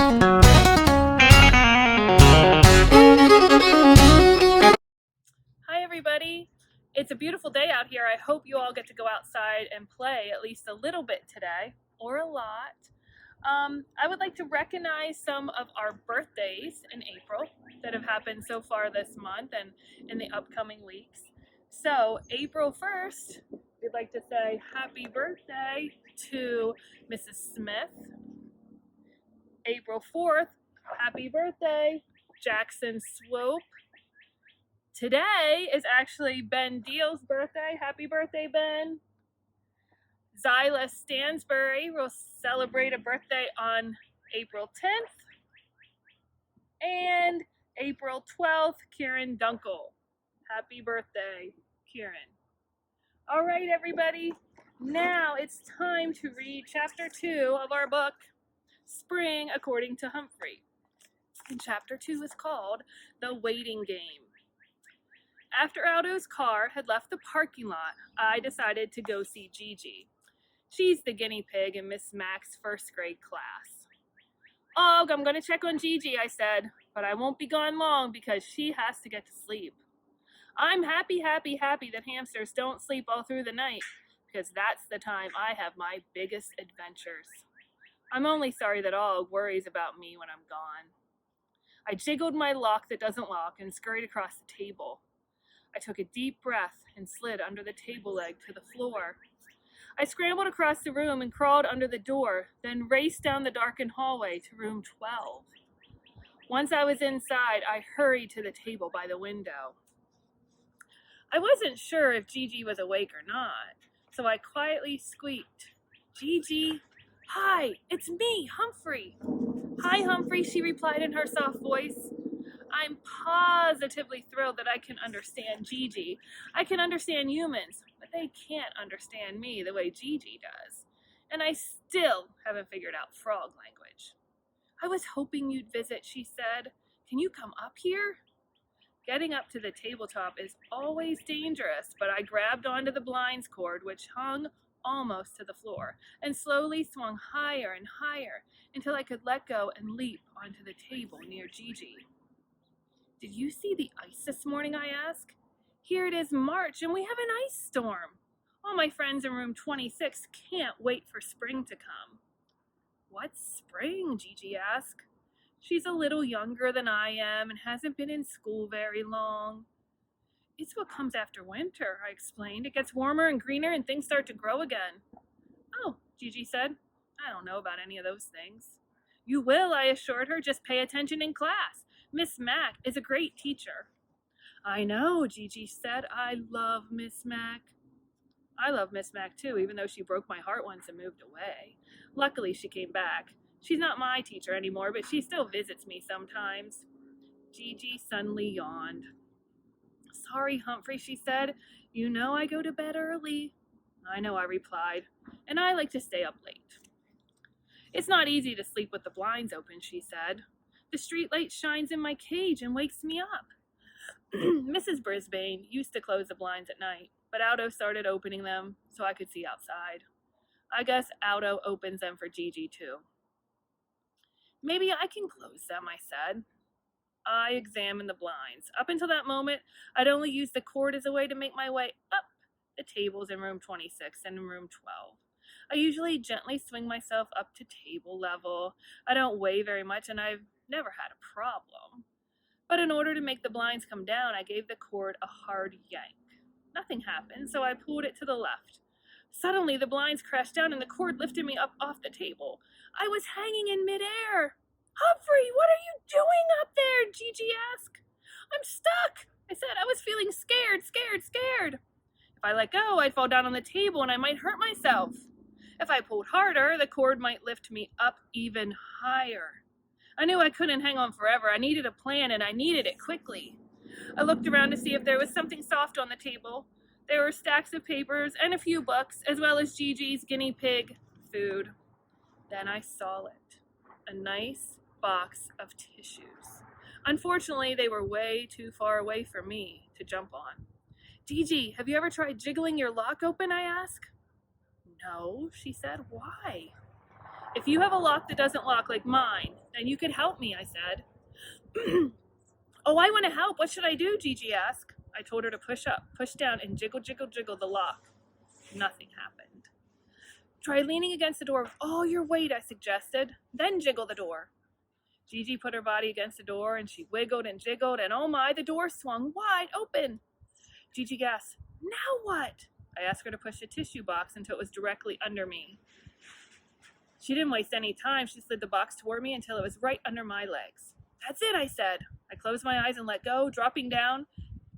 Hi everybody. It's a beautiful day out here. I hope you all get to go outside and play at least a little bit today, or a lot. I would like to recognize some of our birthdays in April that have happened so far this month and in the upcoming weeks. So April 1st, we'd like to say happy birthday to Mrs. Smith. April 4th, happy birthday, Jackson Swope. Today is actually Ben Deal's birthday. Happy birthday, Ben. Zyla Stansbury will celebrate a birthday on April 10th. And April 12th, Kieran Dunkel. Happy birthday, Kieran. All right, everybody. Now it's time to read chapter 2 of our book, Spring According to Humphrey. And chapter 2 is called The Waiting Game. After Aldo's car had left the parking lot, I decided to go see Gigi. She's the guinea pig in Miss Mack's first grade class. Og, I'm going to check on Gigi, I said, but I won't be gone long because she has to get to sleep. I'm happy that hamsters don't sleep all through the night because that's the time I have my biggest adventures. I'm only sorry that Og worries about me when I'm gone. I jiggled my lock that doesn't lock and scurried across the table. I took a deep breath and slid under the table leg to the floor. I scrambled across the room and crawled under the door, then raced down the darkened hallway to room 12. Once I was inside, I hurried to the table by the window. I wasn't sure if Gigi was awake or not, so I quietly squeaked, "Gigi, hi, it's me, Humphrey." "Hi, Humphrey," she replied in her soft voice. I'm positively thrilled that I can understand Gigi. I can understand humans, but they can't understand me the way Gigi does. And I still haven't figured out frog language. "I was hoping you'd visit," she said. "Can you come up here?" Getting up to the tabletop is always dangerous, but I grabbed onto the blinds cord, which hung almost to the floor, and slowly swung higher and higher until I could let go and leap onto the table near Gigi. "Did you see the ice this morning?" I asked. "Here it is March and we have an ice storm. All my friends in room 26 can't wait for spring to come." "What's spring?" Gigi asked. She's a little younger than I am and hasn't been in school very long. "It's what comes after winter," I explained. "It gets warmer and greener and things start to grow again." "Oh," Gigi said. "I don't know about any of those things." "You will," I assured her. "Just pay attention in class. Miss Mack is a great teacher." "I know," Gigi said. "I love Miss Mack." I love Miss Mack too, even though she broke my heart once and moved away. Luckily, she came back. She's not my teacher anymore, but she still visits me sometimes. Gigi suddenly yawned. "Sorry, Humphrey," she said. "You know I go to bed early." "I know," I replied, "and I like to stay up late." "It's not easy to sleep with the blinds open," she said. "The street light shines in my cage and wakes me up." Mrs. Brisbane used to close the blinds at night, but Aldo started opening them so I could see outside. I guess Aldo opens them for Gigi too. "Maybe I can close them," I said. I examined the blinds. Up until that moment, I'd only used the cord as a way to make my way up the tables in room 26 and in room 12. I usually gently swing myself up to table level. I don't weigh very much and I've never had a problem. But in order to make the blinds come down, I gave the cord a hard yank. Nothing happened, so I pulled it to the left. Suddenly, the blinds crashed down and the cord lifted me up off the table. I was hanging in midair. "Humphrey, what are you doing up there?" Gigi asked. "I'm stuck," I said. I was feeling scared. If I let go, I'd fall down on the table and I might hurt myself. If I pulled harder, the cord might lift me up even higher. I knew I couldn't hang on forever. I needed a plan, and I needed it quickly. I looked around to see if there was something soft on the table. There were stacks of papers and a few books, as well as Gigi's guinea pig food. Then I saw it. A nice box of tissues. Unfortunately, they were way too far away for me to jump on. "Gigi, have you ever tried jiggling your lock open?" I asked. "No," she said. "Why?" "If you have a lock that doesn't lock like mine, and you could help me, I said. Oh, I want to help. What should I do? Gigi asked. I told her to push up, push down, and jiggle, jiggle, jiggle the lock. Nothing happened. Try leaning against the door with all your weight, I suggested. Then jiggle the door. Gigi put her body against the door, and she wiggled and jiggled, and oh my, the door swung wide open. Gigi gasped, now what? I asked her to push the tissue box until it was directly under me. She didn't waste any time. She slid the box toward me until it was right under my legs. That's it, I said. I closed my eyes and let go, dropping down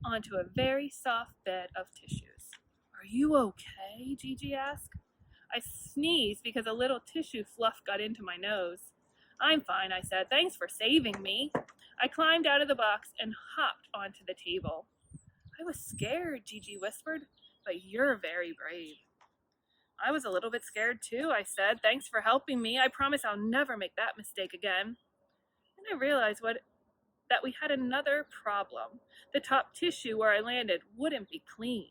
onto a very soft bed of tissues. Are you okay? Gigi asked. I sneezed because a little tissue fluff got into my nose. I'm fine, I said. Thanks for saving me. I climbed out of the box and hopped onto the table. I was scared, Gigi whispered, but you're very brave. I was a little bit scared too, I said. Thanks for helping me. I promise I'll never make that mistake again. And I realized that we had another problem. The top tissue where I landed wouldn't be clean,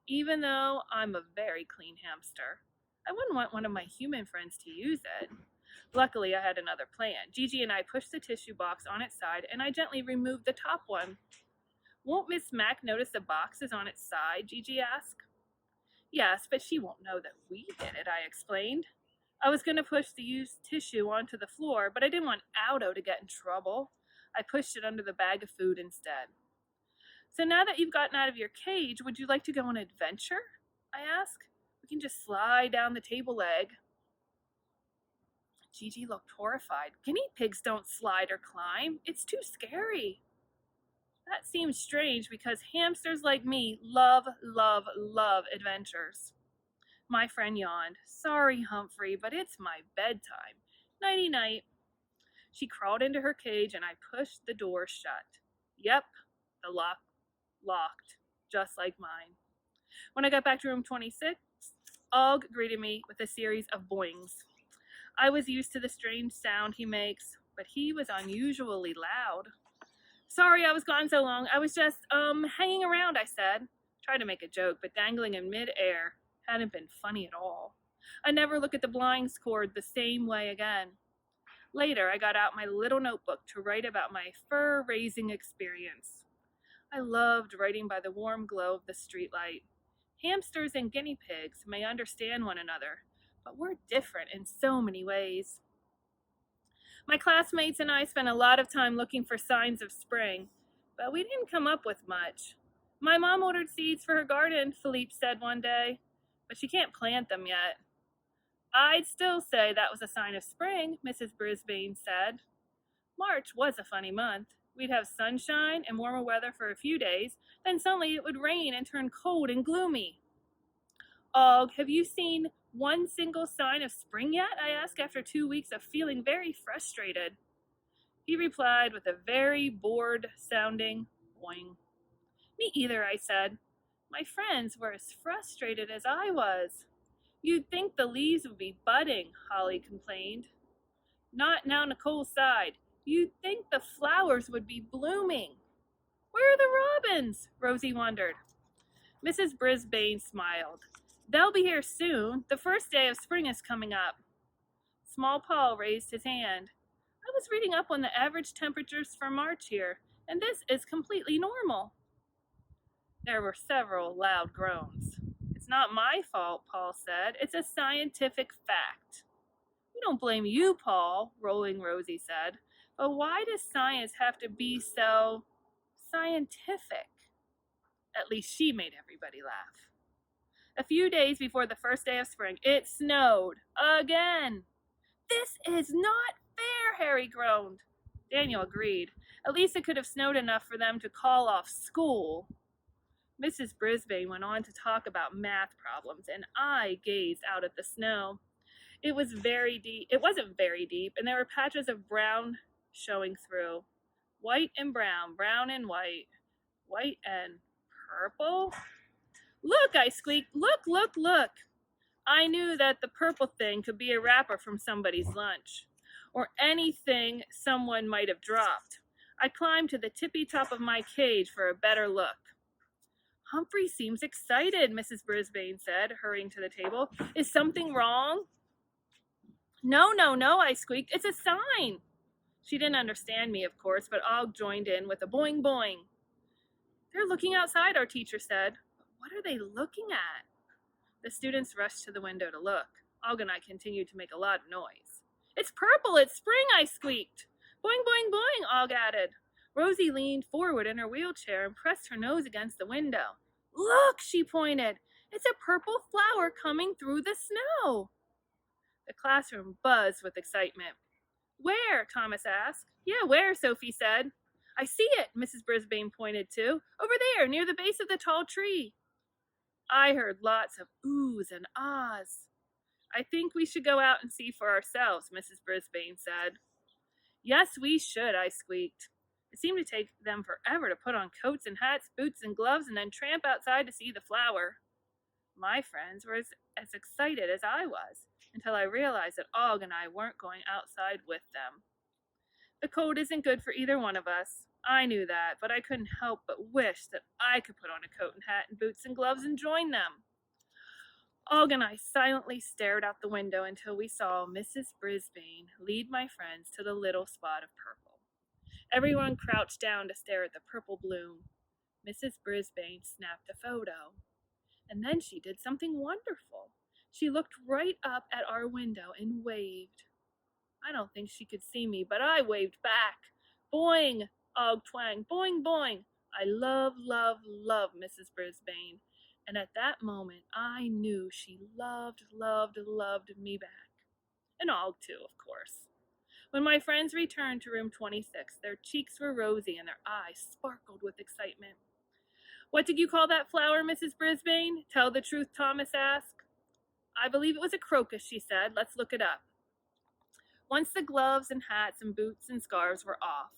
even though I'm a very clean hamster. I wouldn't want one of my human friends to use it. Luckily, I had another plan. Gigi and I pushed the tissue box on its side, and I gently removed the top one. Won't Miss Mac notice the box is on its side? Gigi asked. Yes, but she won't know that we did it, I explained. I was going to push the used tissue onto the floor, but I didn't want Aldo to get in trouble. I pushed it under the bag of food instead. So now that you've gotten out of your cage, would you like to go on an adventure? I asked. We can just slide down the table leg. Gigi looked horrified. Guinea pigs don't slide or climb. It's too scary. That seems strange because hamsters like me love, love, love adventures. My friend yawned. Sorry, Humphrey, but it's my bedtime. Nighty-night. She crawled into her cage and I pushed the door shut. Yep, the lock locked, just like mine. When I got back to room 26, Og greeted me with a series of boings. I was used to the strange sound he makes, but he was unusually loud. Sorry I was gone so long. I was just, hanging around, I said. Tried to make a joke, but dangling in mid-air hadn't been funny at all. I never looked at the blinds cord the same way again. Later, I got out my little notebook to write about my fur-raising experience. I loved writing by the warm glow of the streetlight. Hamsters and guinea pigs may understand one another, but we're different in so many ways. My classmates and I spent a lot of time looking for signs of spring, but we didn't come up with much. My mom ordered seeds for her garden, Philippe said one day, but she can't plant them yet. I'd still say that was a sign of spring, Mrs. Brisbane said. March was a funny month. We'd have sunshine and warmer weather for a few days, then suddenly it would rain and turn cold and gloomy. Og, have you seen one single sign of spring yet? I asked after 2 weeks of feeling very frustrated. He replied with a very bored-sounding boing. Me either, I said. My friends were as frustrated as I was. You'd think the leaves would be budding, Holly complained. Not now Nicole's side. You'd think the flowers would be blooming. Where are the robins? Rosie wondered. Mrs. Brisbane smiled. They'll be here soon. The first day of spring is coming up. Small Paul raised his hand. I was reading up on the average temperatures for March here, and this is completely normal. There were several loud groans. It's not my fault, Paul said. It's a scientific fact. We don't blame you, Paul, Rolling Rosie said. But why does science have to be so scientific? At least she made everybody laugh. A few days before the first day of spring, it snowed again. This is not fair, Harry groaned. Daniel agreed. At least it could have snowed enough for them to call off school. Mrs. Brisbane went on to talk about math problems, and I gazed out at the snow. It wasn't very deep, and there were patches of brown showing through. White and brown, brown and white, white and purple. Look, I squeaked. Look, look, look. I knew that the purple thing could be a wrapper from somebody's lunch, or anything someone might have dropped. I climbed to the tippy top of my cage for a better look. Humphrey seems excited, Mrs. Brisbane said, hurrying to the table. Is something wrong? No, I squeaked. It's a sign. She didn't understand me, of course, but Og joined in with a boing boing. They're looking outside, our teacher said. What are they looking at? The students rushed to the window to look. Og and I continued to make a lot of noise. It's purple! It's spring! I squeaked. Boing, boing, boing! Og added. Rosie leaned forward in her wheelchair and pressed her nose against the window. Look! She pointed. It's a purple flower coming through the snow. The classroom buzzed with excitement. Where? Thomas asked. Yeah, where? Sophie said. I see it, Mrs. Brisbane pointed to. Over there, near the base of the tall tree. I heard lots of oohs and ahs. I think we should go out and see for ourselves, Mrs. Brisbane said. Yes, we should, I squeaked. It seemed to take them forever to put on coats and hats, boots and gloves, and then tramp outside to see the flower. My friends were as excited as I was, until I realized that Og and I weren't going outside with them. The cold isn't good for either one of us. I knew that, but I couldn't help but wish that I could put on a coat and hat and boots and gloves and join them. Og and I silently stared out the window until we saw Mrs. Brisbane lead my friends to the little spot of purple. Everyone crouched down to stare at the purple bloom. Mrs. Brisbane snapped a photo. And then she did something wonderful. She looked right up at our window and waved. I don't think she could see me, but I waved back. Boing! Og twanged. Boing, boing! I love, love, love Mrs. Brisbane. And at that moment, I knew she loved, loved, loved me back. And Og too, of course. When my friends returned to room 26, their cheeks were rosy and their eyes sparkled with excitement. What did you call that flower, Mrs. Brisbane? Tell the truth, Thomas asked. I believe it was a crocus, she said. Let's look it up. Once the gloves and hats and boots and scarves were off,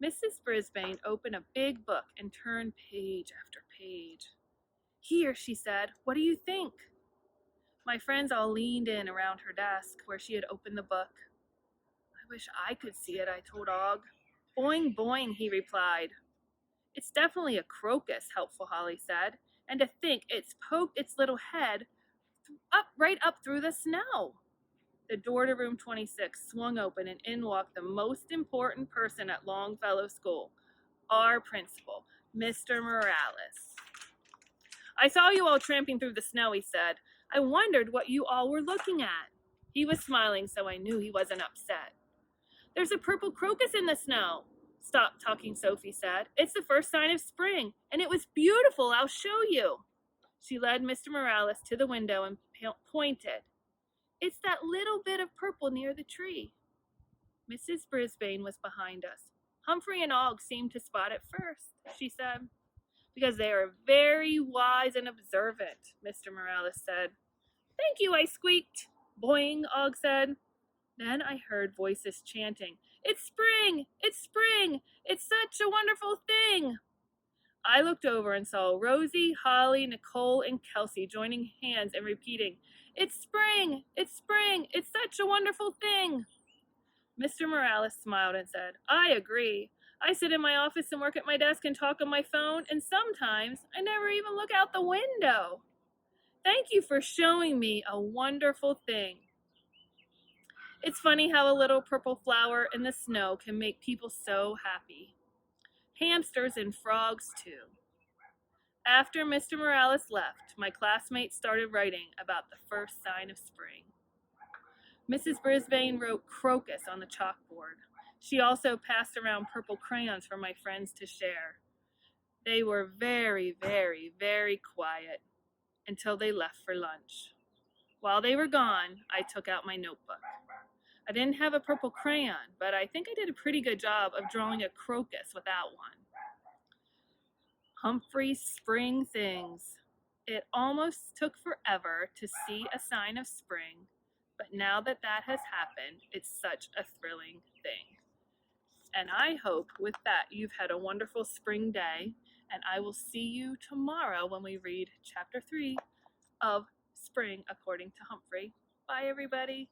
Mrs. Brisbane opened a big book and turned page after page. Here, she said, what do you think? My friends all leaned in around her desk where she had opened the book. I wish I could see it, I told Og. Boing, boing, he replied. It's definitely a crocus, Helpful Holly said, and to think it's poked its little head right up through the snow. The door to room 26 swung open and in walked the most important person at Longfellow School, our principal, Mr. Morales. I saw you all tramping through the snow, he said. I wondered what you all were looking at. He was smiling, so I knew he wasn't upset. There's a purple crocus in the snow. Stop talking, Sophie said. It's the first sign of spring, and it was beautiful. I'll show you. She led Mr. Morales to the window and pointed. It's that little bit of purple near the tree. Mrs. Brisbane was behind us. Humphrey and Og seemed to spot it first, she said. Because they are very wise and observant, Mr. Morales said. Thank you, I squeaked. Boing, Og said. Then I heard voices chanting, It's spring! It's spring! It's such a wonderful thing! I looked over and saw Rosie, Holly, Nicole, and Kelsey joining hands and repeating, It's spring! It's spring! It's such a wonderful thing! Mr. Morales smiled and said, I agree. I sit in my office and work at my desk and talk on my phone, and sometimes I never even look out the window. Thank you for showing me a wonderful thing. It's funny how a little purple flower in the snow can make people so happy. Hamsters and frogs, too. After Mr. Morales left, my classmates started writing about the first sign of spring. Mrs. Brisbane wrote crocus on the chalkboard. She also passed around purple crayons for my friends to share. They were very, very, very quiet until they left for lunch. While they were gone, I took out my notebook. I didn't have a purple crayon, but I think I did a pretty good job of drawing a crocus without one. Humphrey's spring things. It almost took forever to see a sign of spring, but now that has happened, it's such a thrilling thing. And I hope with that you've had a wonderful spring day, and I will see you tomorrow when we read Chapter 3 of Spring According to Humphrey. Bye, everybody.